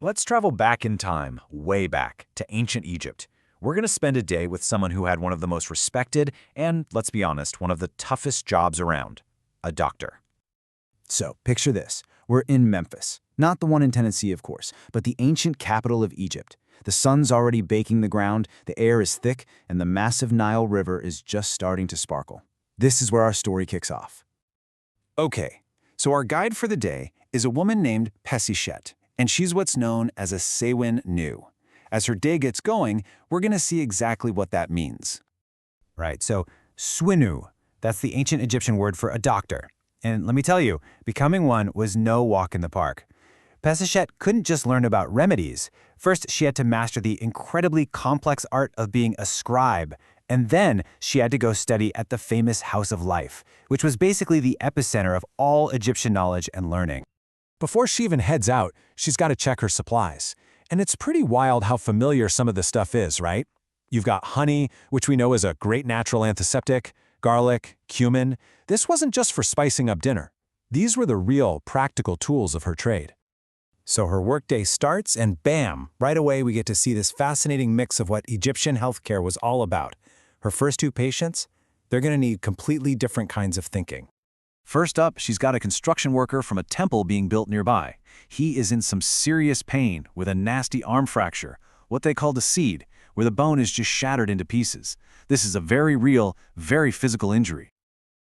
Let's travel back in time, way back, to ancient Egypt. We're going to spend a day with someone who had one of the most respected and, let's be honest, one of the toughest jobs around, a doctor. So, picture this. We're in Memphis. Not the one in Tennessee, of course, but the ancient capital of Egypt. The sun's already baking the ground, the air is thick, and the massive Nile River is just starting to sparkle. This is where our story kicks off. Okay, so our guide for the day is a woman named Serqet, and she's what's known as a SWNW. As her day gets going, we're going to see exactly what that means. Right, so SWNW, that's the ancient Egyptian word for a doctor. And let me tell you, becoming one was no walk in the park. Serqet couldn't just learn about remedies. First, she had to master the incredibly complex art of being a scribe, and then she had to go study at the famous House of Life, which was basically the epicenter of all Egyptian knowledge and learning. Before she even heads out, she's got to check her supplies. And it's pretty wild how familiar some of this stuff is, right? You've got honey, which we know is a great natural antiseptic, garlic, cumin. This wasn't just for spicing up dinner. These were the real, practical tools of her trade. So her workday starts, and bam, right away we get to see this fascinating mix of what Egyptian healthcare was all about. Her first two patients, they're going to need completely different kinds of thinking. First up, she's got a construction worker from a temple being built nearby. He is in some serious pain with a nasty arm fracture, what they called a seed, where the bone is just shattered into pieces. This is a very real, very physical injury.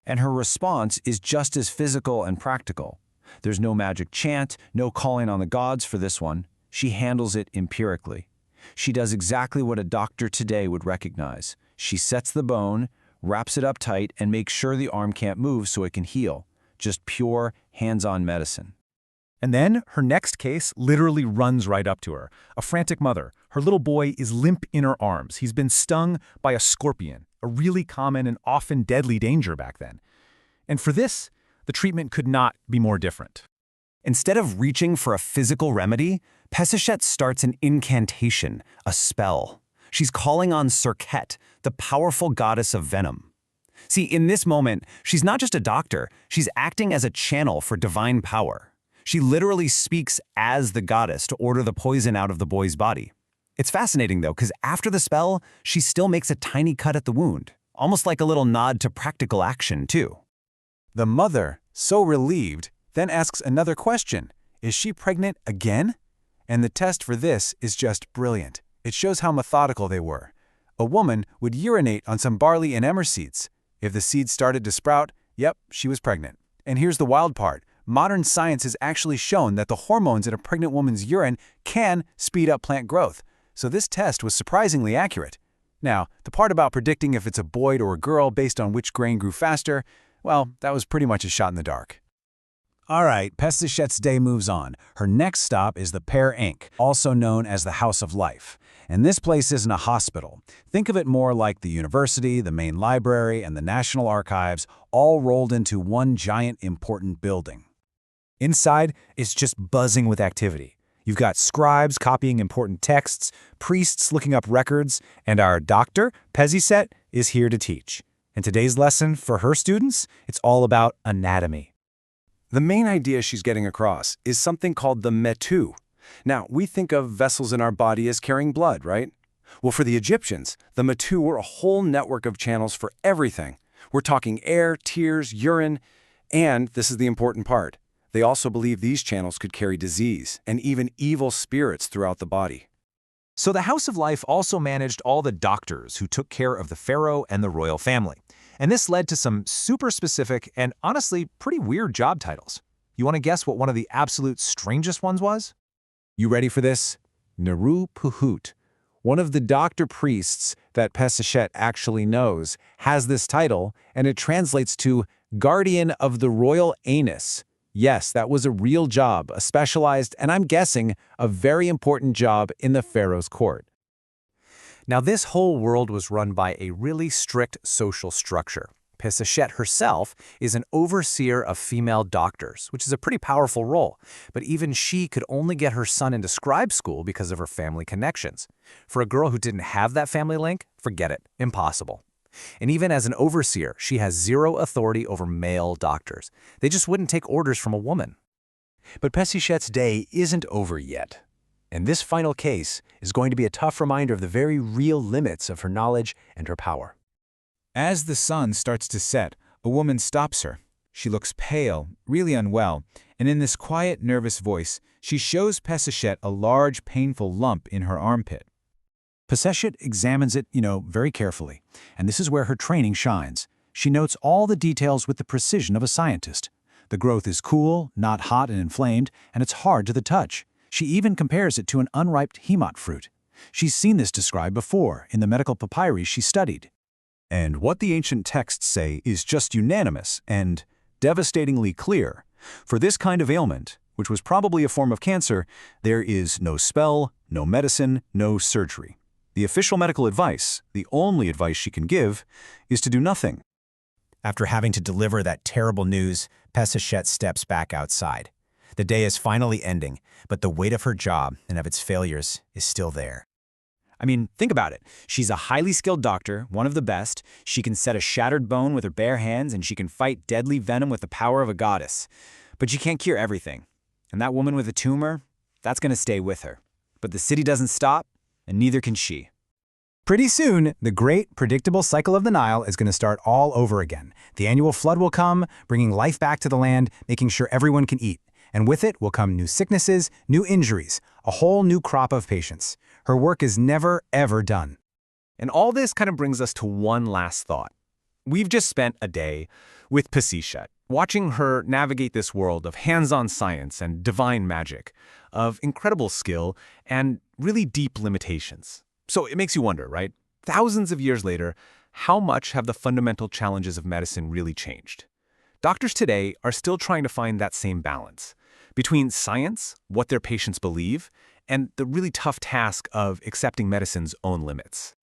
And her response is just as physical and practical. There's no magic chant, no calling on the gods for this one. She handles it empirically. She does exactly what a doctor today would recognize. She sets the bone, wraps it up tight, and makes sure the arm can't move so it can heal. Just pure, hands-on medicine. And then her next case literally runs right up to her. A frantic mother. Her little boy is limp in her arms. He's been stung by a scorpion, a really common and often deadly danger back then. And for this, the treatment could not be more different. Instead of reaching for a physical remedy, Serqet starts an incantation, a spell. She's calling on Serqet, the powerful goddess of venom. See, in this moment, she's not just a doctor, she's acting as a channel for divine power. She literally speaks as the goddess to order the poison out of the boy's body. It's fascinating, though, because after the spell, she still makes a tiny cut at the wound, almost like a little nod to practical action, too. The mother, so relieved, then asks another question. Is she pregnant again? And the test for this is just brilliant. It shows how methodical they were. A woman would urinate on some barley and emmer seeds. If the seeds started to sprout, yep, she was pregnant. And here's the wild part. Modern science has actually shown that the hormones in a pregnant woman's urine can speed up plant growth. So this test was surprisingly accurate. Now, the part about predicting if it's a boy or a girl based on which grain grew faster, well, that was pretty much a shot in the dark. All right, Serqet's day moves on. Her next stop is the Ankh, also known as the House of Life. And this place isn't a hospital. Think of it more like the university, the main library, and the National Archives, all rolled into one giant important building. Inside, it's just buzzing with activity. You've got scribes copying important texts, priests looking up records, and our doctor, Serqet, is here to teach. And today's lesson for her students, it's all about anatomy. The main idea she's getting across is something called the metu. Now, we think of vessels in our body as carrying blood, right? Well, for the Egyptians, the metu were a whole network of channels for everything. We're talking air, tears, urine, and this is the important part. They also believe these channels could carry disease and even evil spirits throughout the body. So the House of Life also managed all the doctors who took care of the pharaoh and the royal family. And this led to some super specific and honestly pretty weird job titles. You want to guess what one of the absolute strangest ones was? You ready for this? Naru Puhut. One of the doctor priests that Serqet actually knows has this title, and it translates to Guardian of the Royal Anus. Yes, that was a real job, a specialized, and I'm guessing, a very important job in the pharaoh's court. Now, this whole world was run by a really strict social structure. Serqet herself is an overseer of female doctors, which is a pretty powerful role, but even she could only get her son into scribe school because of her family connections. For a girl who didn't have that family link, forget it, impossible. And even as an overseer, she has zero authority over male doctors. They just wouldn't take orders from a woman. But Serqet's day isn't over yet. And this final case is going to be a tough reminder of the very real limits of her knowledge and her power. As the sun starts to set, a woman stops her. She looks pale, really unwell, and in this quiet, nervous voice, she shows Pesachet a large, painful lump in her armpit. Pesachet examines it, very carefully, and this is where her training shines. She notes all the details with the precision of a scientist. The growth is cool, not hot and inflamed, and it's hard to the touch. She even compares it to an unripe hemot fruit. She's seen this described before in the medical papyri she studied. And what the ancient texts say is just unanimous and devastatingly clear. For this kind of ailment, which was probably a form of cancer, there is no spell, no medicine, no surgery. The official medical advice, the only advice she can give, is to do nothing. After having to deliver that terrible news, Pesachet steps back outside. The day is finally ending, but the weight of her job and of its failures is still there. I mean, think about it. She's a highly skilled doctor, one of the best. She can set a shattered bone with her bare hands, and she can fight deadly venom with the power of a goddess. But she can't cure everything. And that woman with a tumor, that's going to stay with her. But the city doesn't stop, and neither can she. Pretty soon, the great, predictable cycle of the Nile is going to start all over again. The annual flood will come, bringing life back to the land, making sure everyone can eat. And with it will come new sicknesses, new injuries, a whole new crop of patients. Her work is never, ever done. And all this kind of brings us to one last thought. We've just spent a day with Pesachet, watching her navigate this world of hands-on science and divine magic, of incredible skill and really deep limitations. So it makes you wonder, right? Thousands of years later, how much have the fundamental challenges of medicine really changed? Doctors today are still trying to find that same balance between science, what their patients believe, and the really tough task of accepting medicine's own limits.